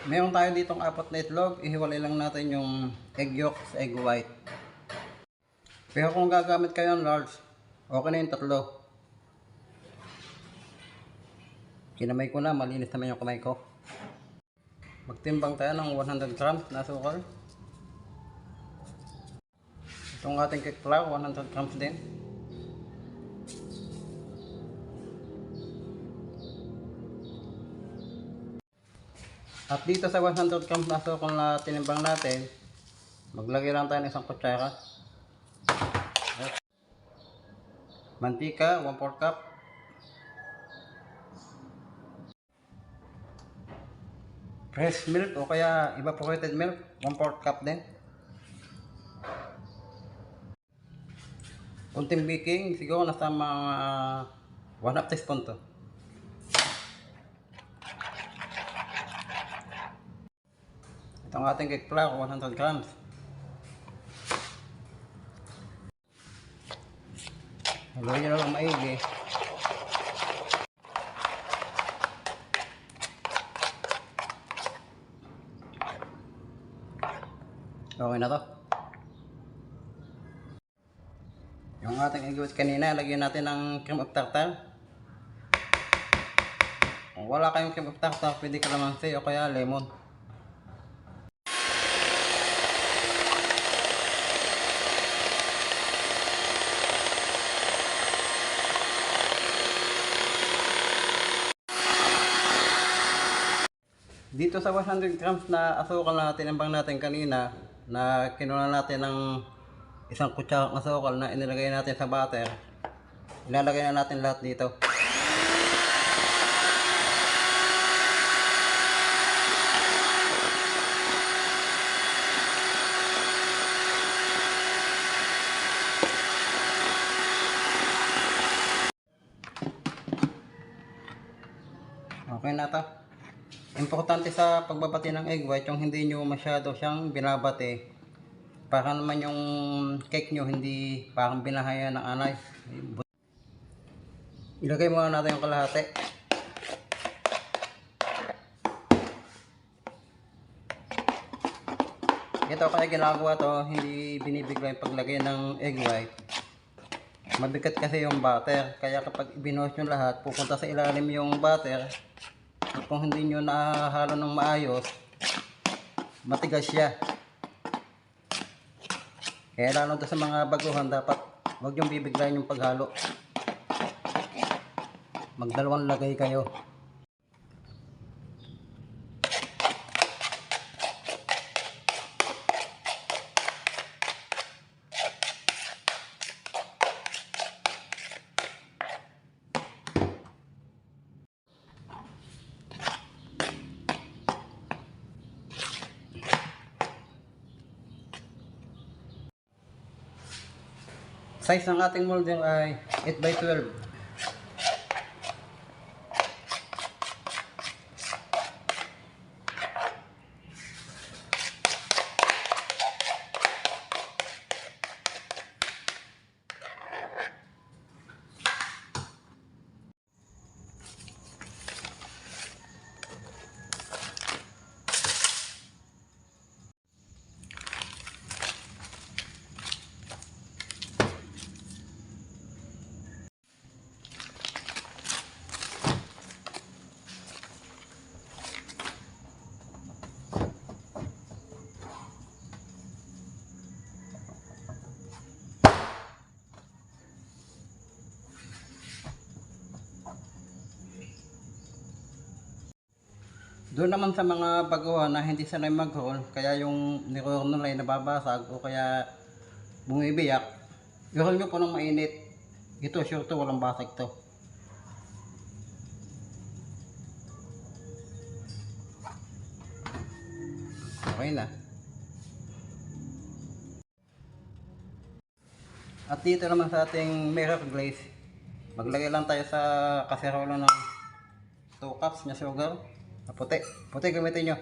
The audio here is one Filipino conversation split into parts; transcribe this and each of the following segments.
Meron tayo ditong apat na itlog, ihiwalay lang natin yung egg yolk sa egg white. Pero kung gagamit kayo ng large, okay na yung tatlo. Kinamay ko na, malinis naman yung kamay ko. Magtimbang tayo ng 100 grams na asukal. Itong ating cake flour, 100 grams din. At dito sa 100 grams na asukal na tinimbang natin, maglagay lang tayo ng isang kutsara. Mantika, 1/4 cup. Fresh milk o kaya evaporated milk, 1/4 cup din. Kunting baking, siguro nasa mga 1/2 teaspoon to. Itong ating cake flour, 100 grams. Haluin nyo na lang maigi. Okay na to. Yung ating egg white kanina, lagyan natin ng cream of tartar. Kung wala kayong cream of tartar, pwede kalamansi o kaya lemon. Dito sa 100 grams na asukal na tinimbang natin kanina, na kinuha natin ng isang kutsarang asukal na inilagay natin sa butter, ilalagay na natin lahat dito. Okay na to. Importante sa pagbabati ng egg white yung hindi nyo masyado siyang binabati, para naman yung cake nyo hindi parang binahaya ng anay. Ilagay muna natin yung kalahati. Ito kaya ginagawa to, hindi binibigla yung paglagay ng egg white. Mabigat kasi yung butter, kaya kapag ibinuhos nyo lahat, pupunta sa ilalim yung butter. At kung hindi nyo nahalo ng maayos, matigas siya. Kaya lalo sa mga baguhan, dapat huwag nyo bibiglayin yung paghalo. Magdalawang lagay kayo. Size ng ating molder ay 8x12. Doon naman sa mga baguhan na hindi sanay mag-roll, kaya yung niro-roll nila ay nababasag o kaya bumibiyak, i-roll nyo po ng mainit. Ito sure to, walang basag to. Okay na. At dito naman sa ating mirror glaze, maglagay lang tayo sa kaserola ng 2 cups na sugar. Puti. Puti gamitin nyo.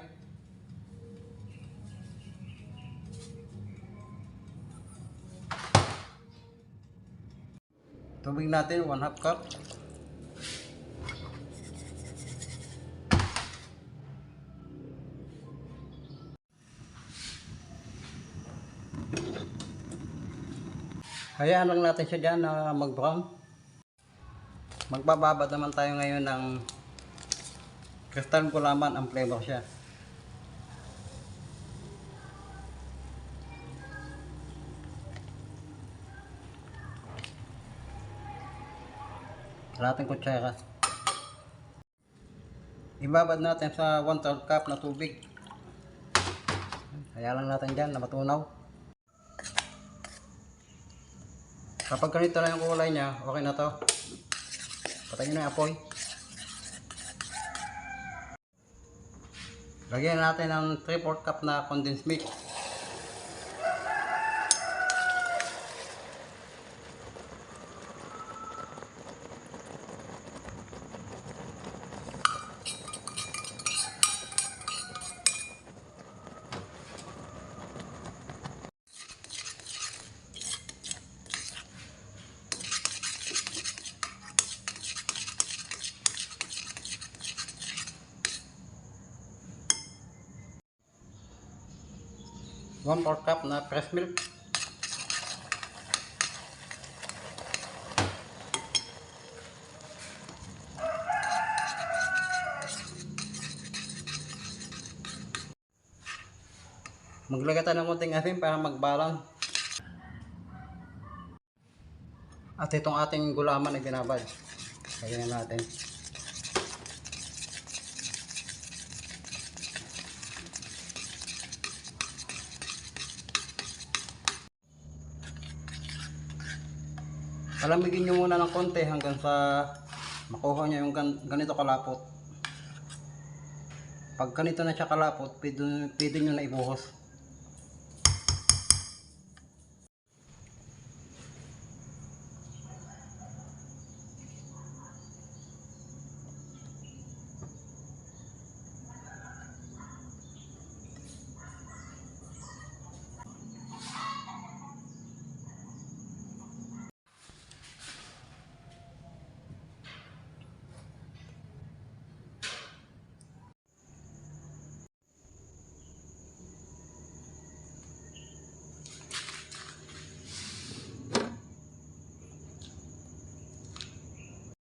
Tubig natin, 1/2 cup. Hayaan lang natin siya dyan na mag-brown. Magbababad naman tayo ngayon ng kristal gulaman, ang flavor siya. Kalating kutsara. Ibabad natin sa 1/3 cup na tubig. Hayaan lang natin dyan na matunaw. Kapag ganito na yung kulay niya, okay na to. Patayin na yung apoy. Lagyan natin ng 3/4 cup na condensed milk. One-fourth cup na fresh milk. Maglagay tayo ng konting asin para magbalang. At itong ating gulaman ay binabad. Lagyan natin. Palamigin nyo muna ng konti hanggang sa makuha nyo yung ganito kalapot. Pag ganito na siya kalapot, pwede nyo na ibuhos.